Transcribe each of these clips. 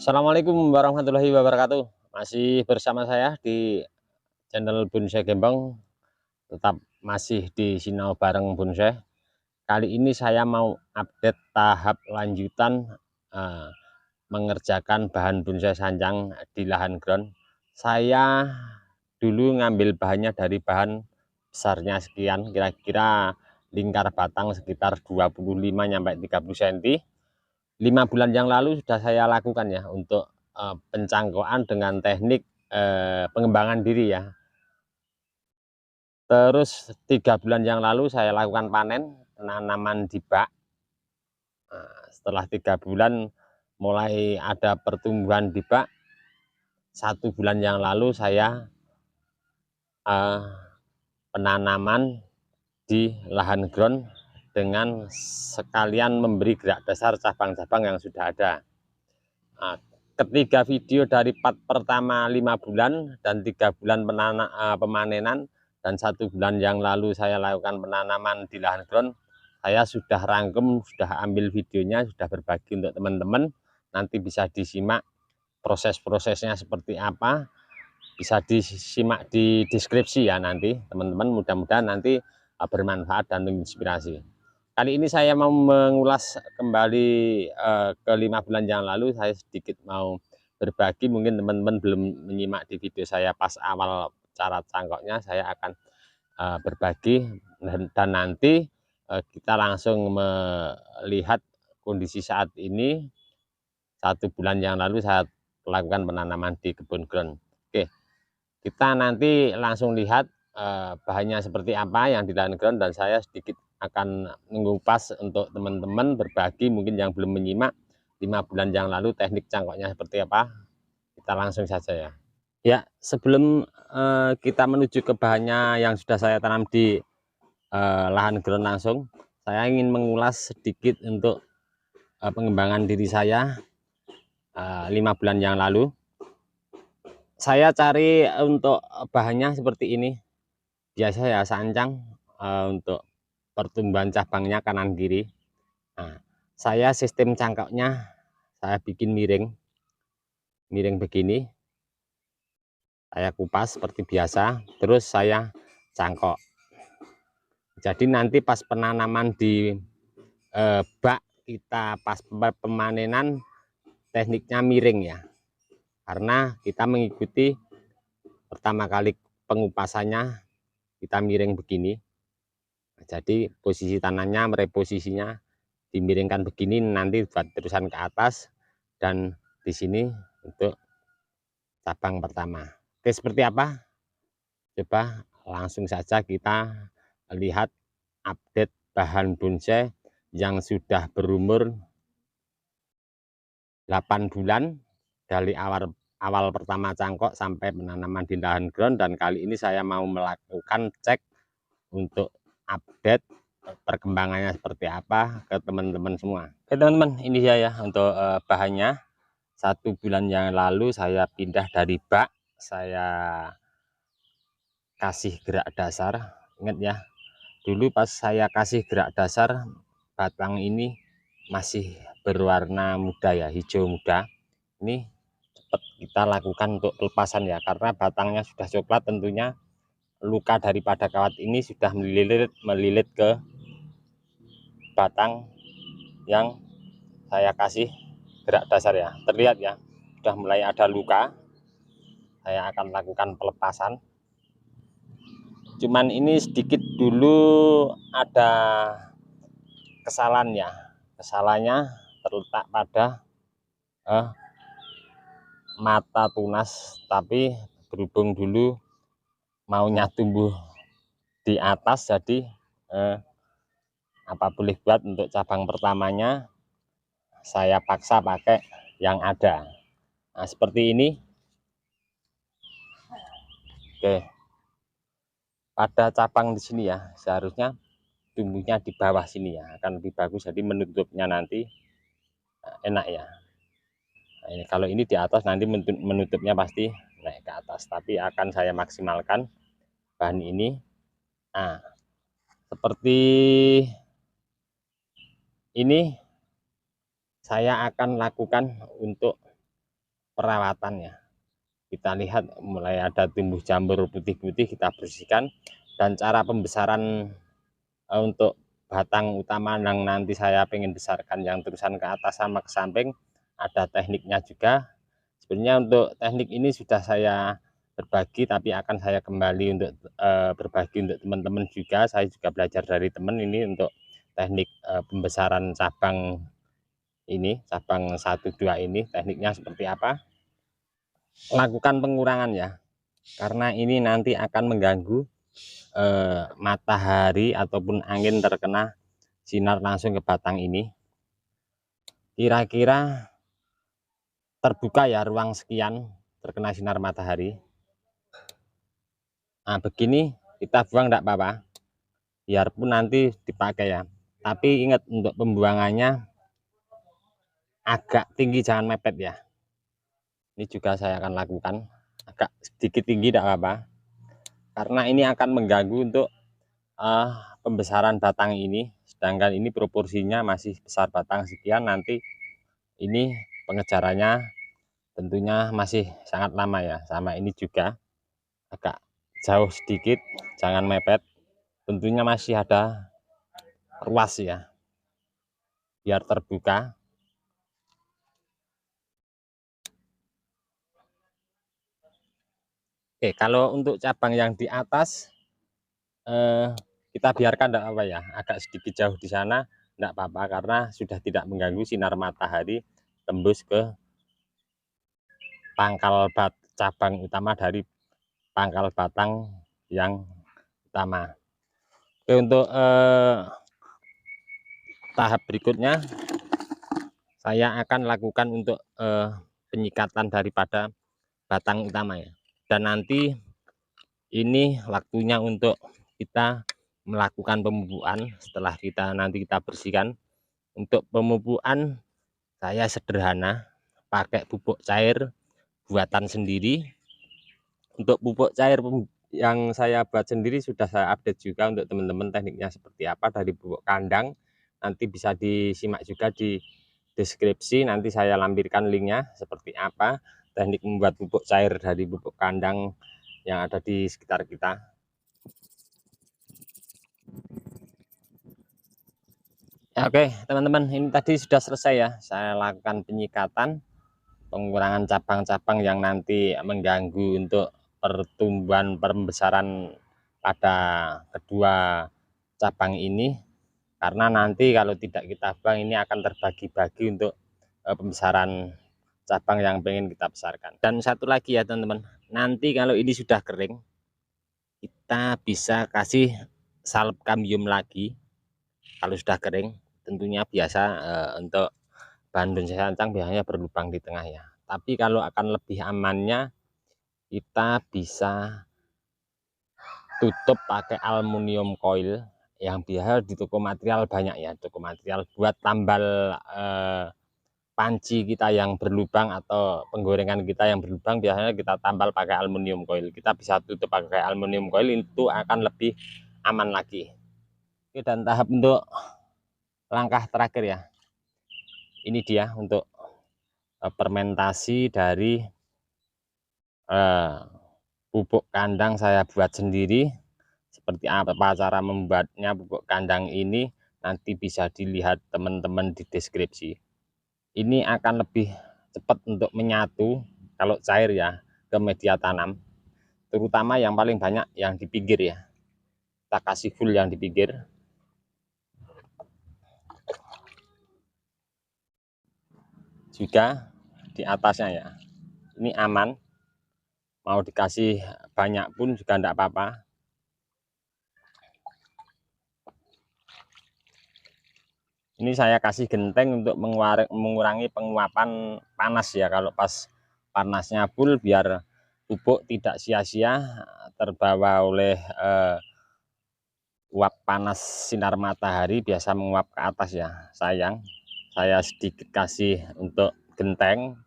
Assalamualaikum warahmatullahi wabarakatuh. Masih bersama saya di channel Bonsai Gembong, tetap masih di Sinau bareng Bonsai. Kali ini saya mau update tahap lanjutan eh, mengerjakan bahan bonsai sanjang di lahan ground. Saya dulu ngambil bahannya dari bahan besarnya sekian, kira-kira lingkar batang sekitar 25 sampai 30 cm. 5 bulan yang lalu sudah saya lakukan ya untuk pencangkokan dengan teknik pengembangan diri ya. Terus 3 bulan yang lalu saya lakukan panen penanaman di bak. Nah, setelah 3 bulan mulai ada pertumbuhan di bak. 1 bulan yang lalu saya penanaman di lahan ground dengan sekalian memberi gerak dasar cabang-cabang yang sudah ada. Nah, ketiga video dari part pertama 5 bulan dan 3 bulan pemanenan dan 1 bulan yang lalu saya lakukan penanaman di lahan ground, saya sudah rangkum, sudah ambil videonya, sudah berbagi untuk teman-teman. Nanti bisa disimak proses-prosesnya seperti apa, bisa disimak di deskripsi ya nanti teman-teman, mudah-mudahan nanti bermanfaat dan menginspirasi. Kali ini saya mau mengulas kembali ke 5 bulan yang lalu. Saya sedikit mau berbagi, mungkin teman-teman belum menyimak di video saya pas awal cara cangkoknya, saya akan berbagi dan nanti kita langsung melihat kondisi saat ini. 1 bulan yang lalu saya lakukan penanaman di kebun ground. Oke, kita nanti langsung lihat bahannya seperti apa yang di lahan ground, dan saya sedikit akan mengupas untuk teman-teman berbagi mungkin yang belum menyimak 5 bulan yang lalu teknik cangkoknya seperti apa. Kita langsung saja ya. Ya, sebelum kita menuju ke bahannya yang sudah saya tanam di lahan ground langsung, saya ingin mengulas sedikit untuk pengembangan diri saya 5 bulan yang lalu. Saya cari untuk bahannya seperti ini. Biasa ya sancang untuk pertumbuhan cabangnya kanan kiri. Nah, saya sistem cangkoknya saya bikin miring begini. Saya kupas seperti biasa, terus saya cangkok. Jadi nanti pas penanaman di bak kita pas pemanenan tekniknya miring ya. Karena kita mengikuti pertama kali pengupasannya kita miring begini. Jadi posisi tanahnya, reposisinya dimiringkan begini, nanti buat terusan ke atas, dan di sini untuk cabang pertama. Oke, seperti apa? Coba langsung saja kita lihat update bahan bonsai yang sudah berumur 8 bulan dari awal pertama cangkok sampai penanaman di lahan ground. Dan kali ini saya mau melakukan cek untuk update perkembangannya seperti apa ke teman-teman semua. Oke teman-teman, ini ya untuk bahannya. 1 bulan yang lalu saya pindah dari bak, saya kasih gerak dasar. Ingat ya, dulu pas saya kasih gerak dasar, batang ini masih berwarna muda ya, hijau muda. Ini cepat kita lakukan untuk pelepasan ya, karena batangnya sudah coklat, tentunya luka daripada kawat ini sudah melilit ke batang yang saya kasih gerak dasar ya. Terlihat ya, sudah mulai ada luka. Saya akan lakukan pelepasan. Cuman ini sedikit dulu ada kesalahan ya. Kesalahannya terletak pada mata tunas, tapi berhubung dulu maunya tumbuh di atas, jadi apa boleh buat untuk cabang pertamanya saya paksa pakai yang ada. Nah, seperti ini. Oke, pada cabang di sini ya, seharusnya tumbuhnya di bawah sini ya, akan lebih bagus, jadi menutupnya nanti enak ya. Nah, ini kalau ini di atas, nanti menutupnya pasti naik ke atas, tapi akan saya maksimalkan bahan ini. Nah, seperti ini saya akan lakukan untuk perawatannya. Kita lihat mulai ada tumbuh jamur putih-putih, kita bersihkan. Dan cara pembesaran untuk batang utama yang nanti saya pengen besarkan yang terusan ke atas sama ke samping, ada tekniknya juga. Sebenarnya untuk teknik ini sudah saya berbagi, tapi akan saya kembali untuk berbagi untuk teman-teman juga. Saya juga belajar dari teman ini untuk teknik pembesaran cabang ini, cabang 1, 2 ini, tekniknya seperti apa. Lakukan pengurangan ya, karena ini nanti akan mengganggu matahari ataupun angin terkena sinar langsung ke batang ini. Kira-kira terbuka ya ruang sekian terkena sinar matahari. Nah begini kita buang enggak apa-apa, biarpun nanti dipakai ya, tapi ingat untuk pembuangannya agak tinggi, jangan mepet ya. Ini juga saya akan lakukan agak sedikit tinggi tidak apa-apa, karena ini akan mengganggu untuk pembesaran batang ini. Sedangkan ini proporsinya masih besar batang sekian, nanti ini pengejarannya tentunya masih sangat lama ya. Sama ini juga agak jauh sedikit, jangan mepet, tentunya masih ada ruas ya, biar terbuka. Oke, kalau untuk cabang yang di atas kita biarkan enggak apa ya, agak sedikit jauh di sana enggak apa-apa, karena sudah tidak mengganggu sinar matahari tembus ke pangkal cabang utama dari pangkal batang yang utama. Oke, untuk tahap berikutnya saya akan lakukan untuk penyikatan daripada batang utama ya. Dan nanti ini waktunya untuk kita melakukan pemupukan setelah nanti kita bersihkan. Untuk pemupukan saya sederhana, pakai pupuk cair buatan sendiri. Untuk pupuk cair yang saya buat sendiri sudah saya update juga untuk teman-teman, tekniknya seperti apa dari pupuk kandang. Nanti bisa disimak juga di deskripsi, nanti saya lampirkan linknya seperti apa teknik membuat pupuk cair dari pupuk kandang yang ada di sekitar kita. Ya, oke teman-teman, ini tadi sudah selesai ya, saya lakukan penyikatan, pengurangan cabang-cabang yang nanti mengganggu untuk pertumbuhan pembesaran pada kedua cabang ini. Karena nanti kalau tidak kita buang, ini akan terbagi-bagi untuk pembesaran cabang yang pengen kita besarkan. Dan satu lagi ya teman-teman, nanti kalau ini sudah kering, kita bisa kasih salep kambium lagi. Kalau sudah kering, tentunya biasa untuk bahan bonsai sancang biasanya berlubang di tengah ya. Tapi kalau akan lebih amannya, kita bisa tutup pakai aluminium coil yang biasa di toko material banyak ya, toko material buat tambal panci kita yang berlubang atau penggorengan kita yang berlubang, biasanya kita tambal pakai aluminium coil. Kita bisa tutup pakai aluminium coil, itu akan lebih aman lagi. Oke, dan tahap untuk langkah terakhir ya, ini dia untuk fermentasi dari pupuk kandang saya buat sendiri. Seperti apa cara membuatnya pupuk kandang ini, nanti bisa dilihat teman-teman di deskripsi. Ini akan lebih cepat untuk menyatu kalau cair ya ke media tanam, terutama yang paling banyak yang di pinggir ya. Kita kasih full yang di pinggir. Juga di atasnya ya. Ini aman. Mau dikasih banyak pun juga enggak apa-apa. Ini saya kasih genteng untuk mengurangi penguapan panas ya. Kalau pas panasnya full, biar pupuk tidak sia-sia terbawa oleh uap panas sinar matahari, biasa menguap ke atas ya. Sayang, saya sedikit kasih untuk genteng,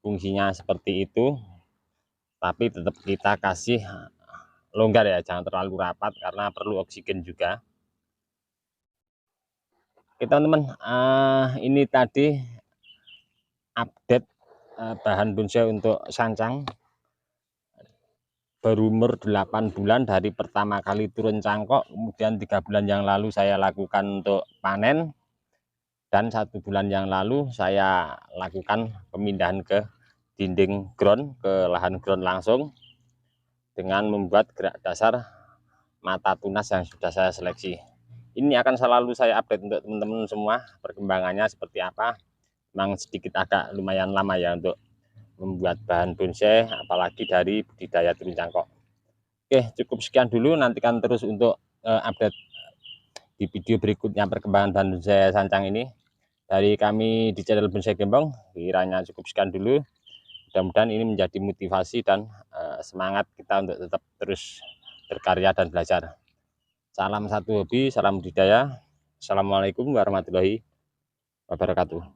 fungsinya seperti itu. Tapi tetap kita kasih longgar ya, jangan terlalu rapat karena perlu oksigen juga. Oke teman-teman, ini tadi update bahan bonsai untuk sancang berumur 8 bulan dari pertama kali turun cangkok, kemudian 3 bulan yang lalu saya lakukan untuk panen, dan 1 bulan yang lalu saya lakukan pemindahan ke dinding ground, ke lahan ground langsung dengan membuat gerak dasar mata tunas yang sudah saya seleksi. Ini akan selalu saya update untuk teman-teman semua perkembangannya seperti apa. Memang sedikit agak lumayan lama ya untuk membuat bahan bonsai, apalagi dari budidaya turun cangkok. Oke, cukup sekian dulu, nantikan terus untuk update di video berikutnya perkembangan bahan bonsai sancang ini. Dari kami di channel Bonsai Gembong, kiranya cukup sekian dulu. Mudah-mudahan ini menjadi motivasi dan semangat kita untuk tetap terus berkarya dan belajar. Salam satu hobi, salam budidaya. Assalamualaikum warahmatullahi wabarakatuh.